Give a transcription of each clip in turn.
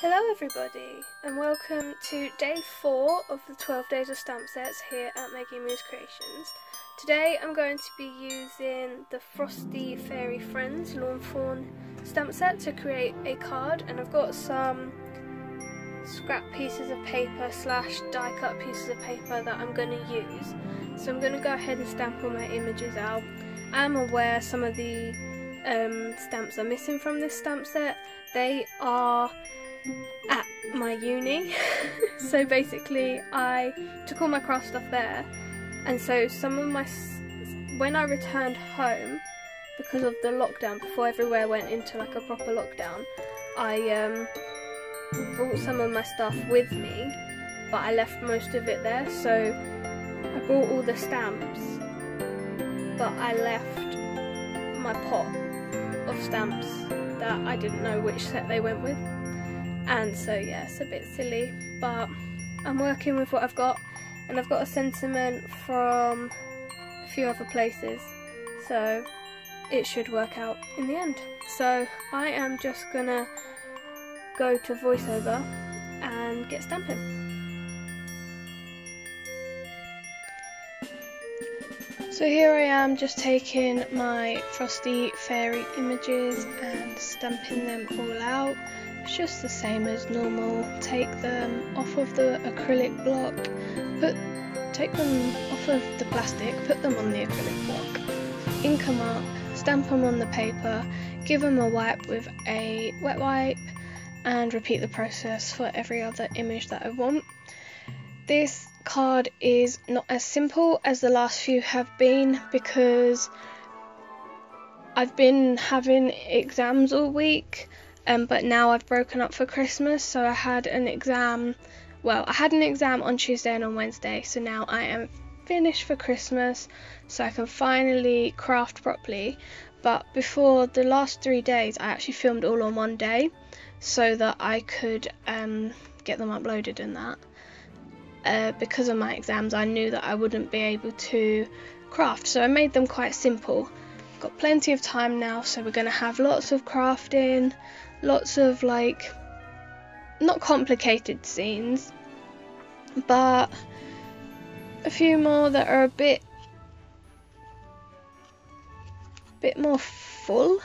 Hello everybody and welcome to day 4 of the 12 days of stamp sets here at Meggie Moos Creations. Today I'm going to be using the Frosty Fairy Friends Lawn Fawn stamp set to create a card, and I've got some scrap pieces of paper slash die cut pieces of paper that I'm going to use. So I'm going to go ahead and stamp all my images out. I'm aware some of the stamps are missing from this stamp set. They are at my uni so basically I took all my craft stuff there, and so some of my when I returned home because of the lockdown, before everywhere went into like a proper lockdown, I brought some of my stuff with me, but I left most of it there. So I brought all the stamps, but I left my pot of stamps that I didn't know which set they went with. And so yeah, it's a bit silly, but I'm working with what I've got, and I've got a sentiment from a few other places, so it should work out in the end. So I am just gonna go to voiceover and get stamping. So here I am, just taking my Frosty Fairy images and stamping them all out. It's just the same as normal. Take them off of the acrylic block, take them off of the plastic, put them on the acrylic block, ink them up, stamp them on the paper, give them a wipe with a wet wipe, and repeat the process for every other image that I want. This card is not as simple as the last few have been because I've been having exams all week. But now I've broken up for Christmas, so I had an exam on Tuesday and on Wednesday, so now I am finished for Christmas, so I can finally craft properly. But before the last 3 days I actually filmed all on one day so that I could get them uploaded and that. Because of my exams I knew that I wouldn't be able to craft, so I made them quite simple. Got plenty of time now, so we're going to have lots of crafting, lots of like not complicated scenes, but a few more that are a bit more full,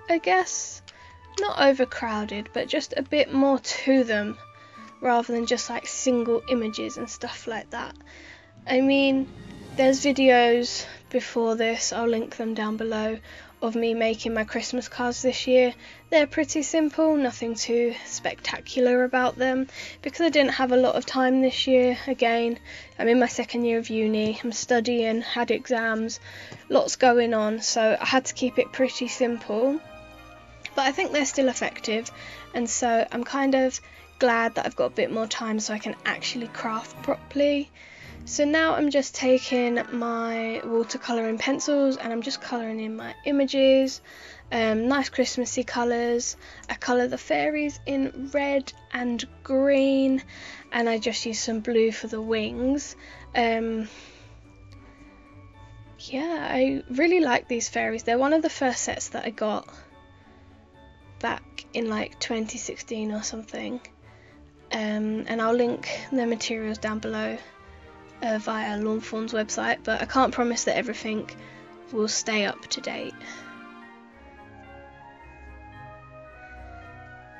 I guess. Not overcrowded, but just a bit more to them rather than just like single images and stuff like that. I mean, there's videos before this, I'll link them down below, of me making my Christmas cards this year. They're pretty simple, nothing too spectacular about them, because I didn't have a lot of time this year. Again, I'm in my second year of uni, I'm studying, had exams, lots going on, so I had to keep it pretty simple. But I think they're still effective, and so I'm kind of glad that I've got a bit more time so I can actually craft properly. So now I'm just taking my watercolouring pencils and I'm just colouring in my images, nice Christmassy colours. I colour the fairies in red and green, and I just use some blue for the wings. Yeah, I really like these fairies. They're one of the first sets that I got back in like 2016 or something, and I'll link the materials down below via Lawn Fawn's website, but I can't promise that everything will stay up to date.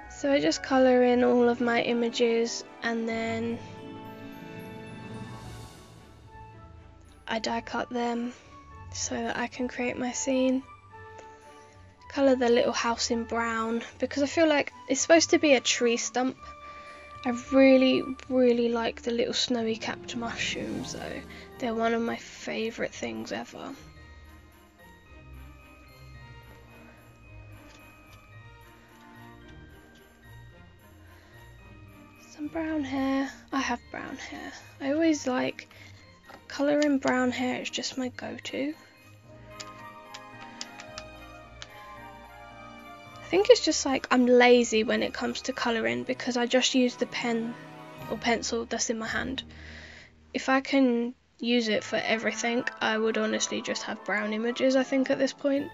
So I just colour in all of my images and then I die cut them so that I can create my scene. Colour the little house in brown because I feel like it's supposed to be a tree stump. I really like the little snowy capped mushrooms though. They're one of my favourite things ever. Some brown hair. I have brown hair. I always like colouring brown hair, it's just my go-to. I think it's just like I'm lazy when it comes to colouring because I just use the pen or pencil that's in my hand. If I can use it for everything, I would honestly just have brown images, I think, at this point,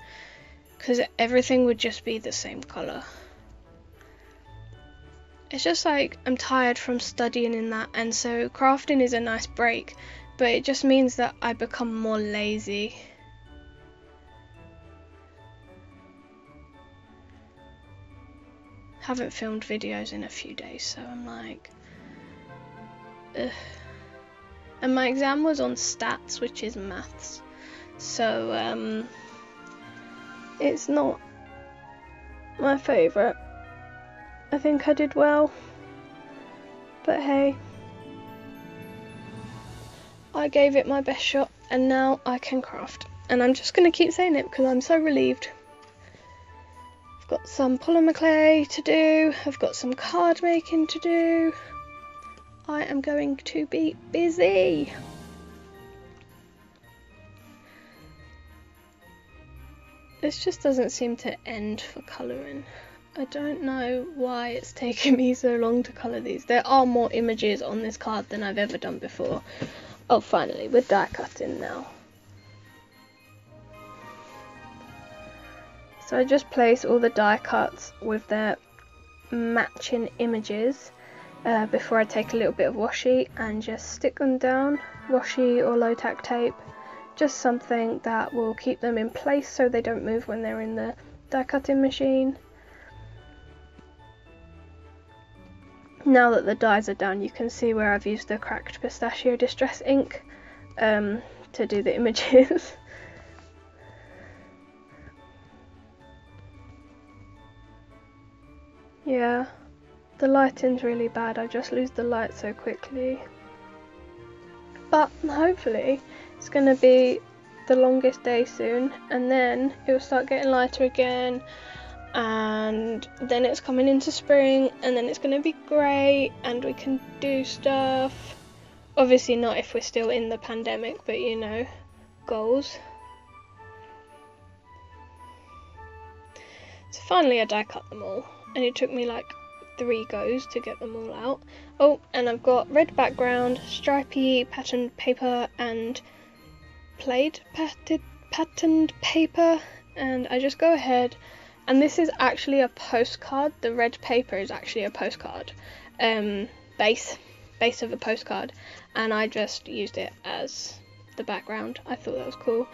because everything would just be the same colour. it's just like I'm tired from studying in that, and so crafting is a nice break, but it just means that I become more lazy. Haven't filmed videos in a few days, so I'm like, ugh. And my exam was on stats, which is maths, so it's not my favourite. I think I did well, but hey, I gave it my best shot, and now I can craft. And I'm just going to keep saying it because I'm so relieved. I've got some polymer clay to do, I've got some card making to do. I am going to be busy. This just doesn't seem to end for colouring. I don't know why it's taking me so long to colour these. There are more images on this card than I've ever done before. Oh, finally, we're die cutting now. So I just place all the die cuts with their matching images before I take a little bit of washi and just stick them down, washi or low tack tape, just something that will keep them in place so they don't move when they're in the die cutting machine. Now that the dies are down, you can see where I've used the cracked pistachio distress ink to do the images. Yeah, the lighting's really bad, I just lose the light so quickly. But hopefully it's going to be the longest day soon, and then it will start getting lighter again, and then it's coming into spring, and then it's going to be great and we can do stuff. Obviously not if we're still in the pandemic, but you know, goals. So finally I die cut them all, and it took me like 3 goes to get them all out. Oh, and I've got red background, stripy patterned paper and plaid patterned paper, and I just go ahead, and this is actually a postcard. The red paper is actually a postcard base of a postcard, and I just used it as the background. I thought that was cool.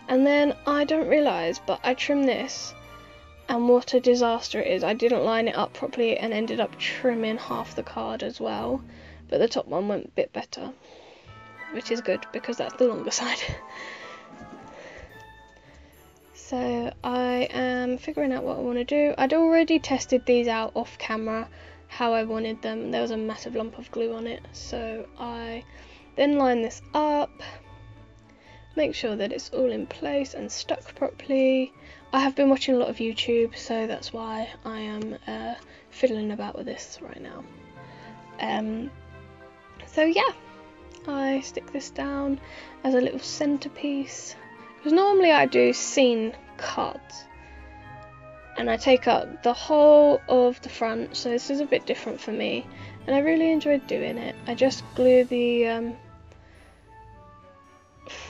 And then I don't realise, but I trimmed this, and what a disaster it is. I didn't line it up properly and ended up trimming half the card as well, but the top one went a bit better, which is good because that's the longer side. So I am figuring out what I want to do. I'd already tested these out off camera, how I wanted them. There was a massive lump of glue on it, so I then line this up, make sure that it's all in place and stuck properly. I have been watching a lot of YouTube, so that's why I am fiddling about with this right now. So yeah, I stick this down as a little centerpiece, because normally I do scene cards and I take up the whole of the front, so this is a bit different for me and I really enjoyed doing it. I just glue the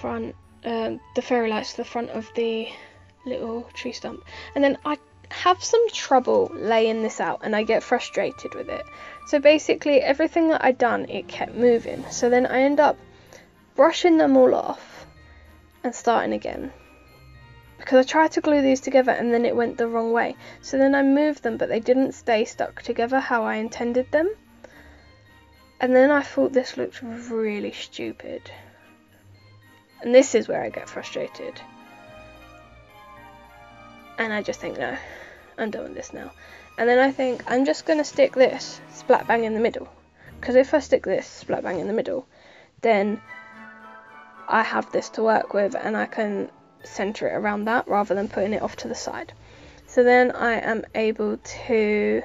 front, the fairy lights to the front of the little tree stump, and then I have some trouble laying this out and I get frustrated with it. So basically everything that I'd done, it kept moving, so then I end up brushing them all off and starting again, because I tried to glue these together and then it went the wrong way. So then I moved them, but they didn't stay stuck together how I intended them, and then I thought this looked really stupid, and this is where I get frustrated. And I just think, no, I'm done with this now. And then I think I'm just going to stick this splat bang in the middle, because if I stick this splat bang in the middle, then I have this to work with and I can centre it around that rather than putting it off to the side. So then I am able to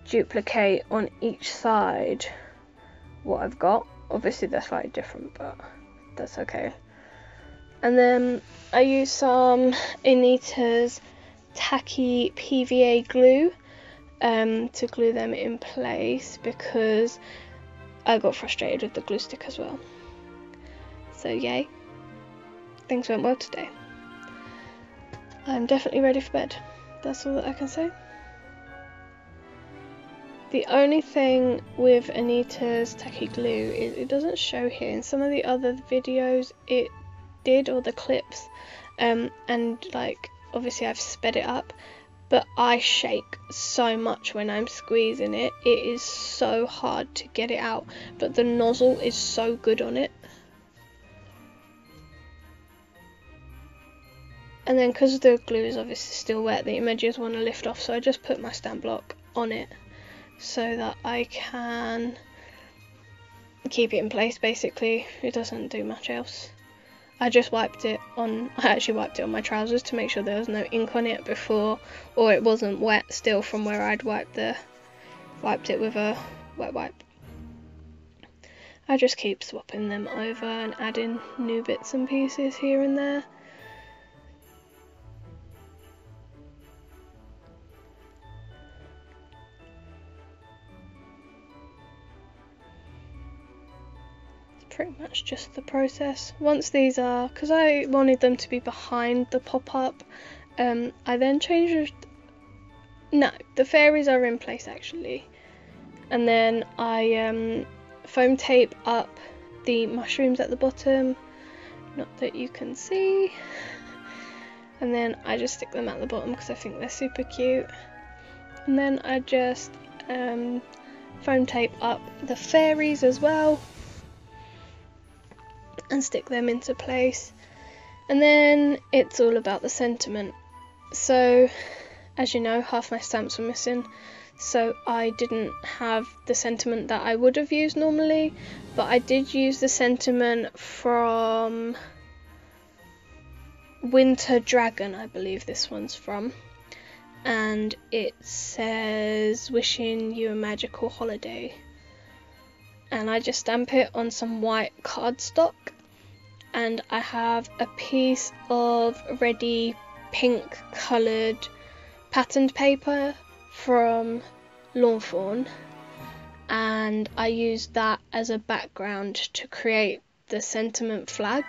duplicate on each side what I've got. Obviously they're slightly different, but that's okay. And then I use some Anita's tacky PVA glue to glue them in place, because I got frustrated with the glue stick as well. So yay, things went well today. I'm definitely ready for bed. That's all that I can say. The only thing with Anita's tacky glue is it doesn't show here. In some of the other videos it did, or the clips, and like obviously I've sped it up, but I shake so much when I'm squeezing it. It is so hard to get it out, but the nozzle is so good on it. And then because the glue is obviously still wet, the images want to lift off, so I just put my stamp block on it so that I can keep it in place. Basically, it doesn't do much else. I actually wiped it on my trousers to make sure there was no ink on it before, or it wasn't wet still from where I'd wiped it with a wet wipe. I just keep swapping them over and adding new bits and pieces here and there. Pretty much just the process. Once these are, because I wanted them to be behind the pop-up, I then changed, no, the fairies are in place actually, and then I foam tape up the mushrooms at the bottom, not that you can see, and then I just stick them at the bottom because I think they're super cute, and then I just foam tape up the fairies as well and stick them into place. And then it's all about the sentiment. So as you know, half my stamps were missing, so I didn't have the sentiment that I would have used normally, but I did use the sentiment from Winter Dragon, I believe this one's from, and it says wishing you a magical holiday, and I just stamp it on some white cardstock, and I have a piece of ready pink coloured patterned paper from Fawn, and I used that as a background to create the sentiment flag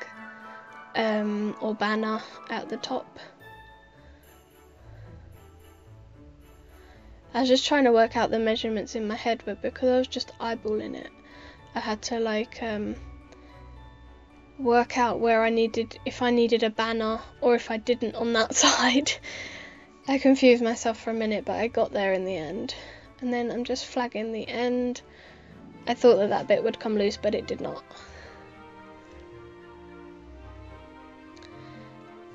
or banner at the top. I was just trying to work out the measurements in my head, but because I was just eyeballing it, I had to like work out where I needed, if I needed a banner or if I didn't on that side. I confused myself for a minute, but I got there in the end. And then I'm just flagging the end. I thought that that bit would come loose, but it did not.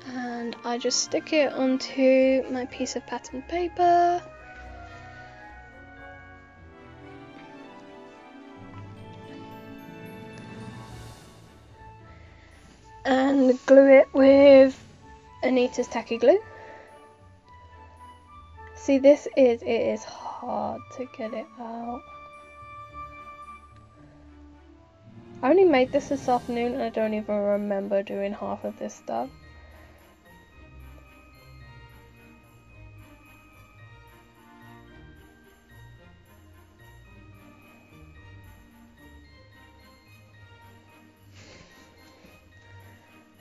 And I just stick it onto my piece of patterned paper. And glue it with Anita's tacky glue. See, it is hard to get it out. I only made this afternoon and I don't even remember doing half of this stuff.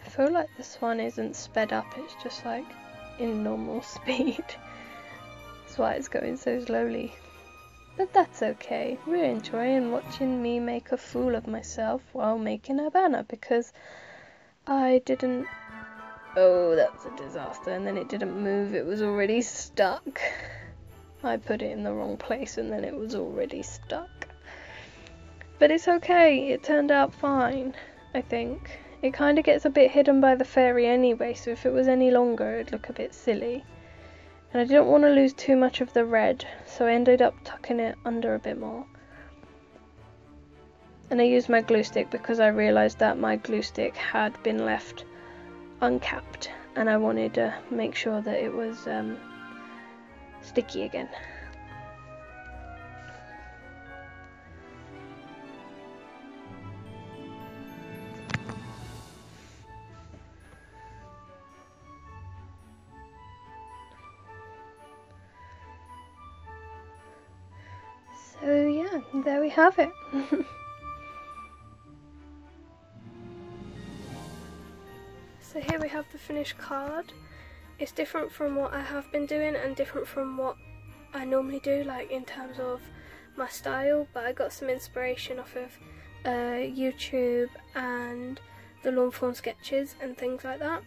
I feel like this one isn't sped up, it's just like in normal speed. That's why it's going so slowly. But that's okay, we're enjoying watching me make a fool of myself while making a banner, because I didn't... Oh, that's a disaster, and then it didn't move, it was already stuck. I put it in the wrong place and then it was already stuck. But it's okay, it turned out fine, I think. It kind of gets a bit hidden by the fairy anyway, so if it was any longer it'd look a bit silly. And I didn't want to lose too much of the red, so I ended up tucking it under a bit more. And I used my glue stick because I realised that my glue stick had been left uncapped, and I wanted to make sure that it was sticky again. So yeah, there we have it. So here we have the finished card. It's different from what I have been doing and different from what I normally do, like in terms of my style, but I got some inspiration off of YouTube and the lawn fawn sketches and things like that,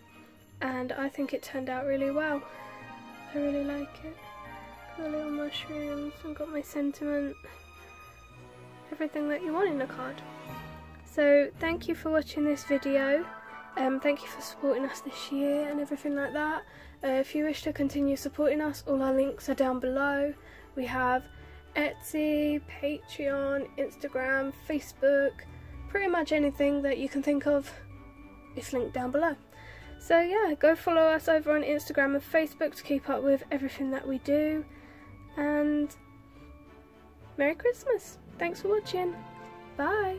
and I think it turned out really well. I really like it. Got the little mushrooms and got my sentiment, everything that you want in a card. So thank you for watching this video. Thank you for supporting us this year and everything like that. If you wish to continue supporting us, all our links are down below. We have Etsy, Patreon, Instagram, Facebook, pretty much anything that you can think of is linked down below. So yeah, go follow us over on Instagram and Facebook to keep up with everything that we do. And Merry Christmas. Thanks for watching. Bye.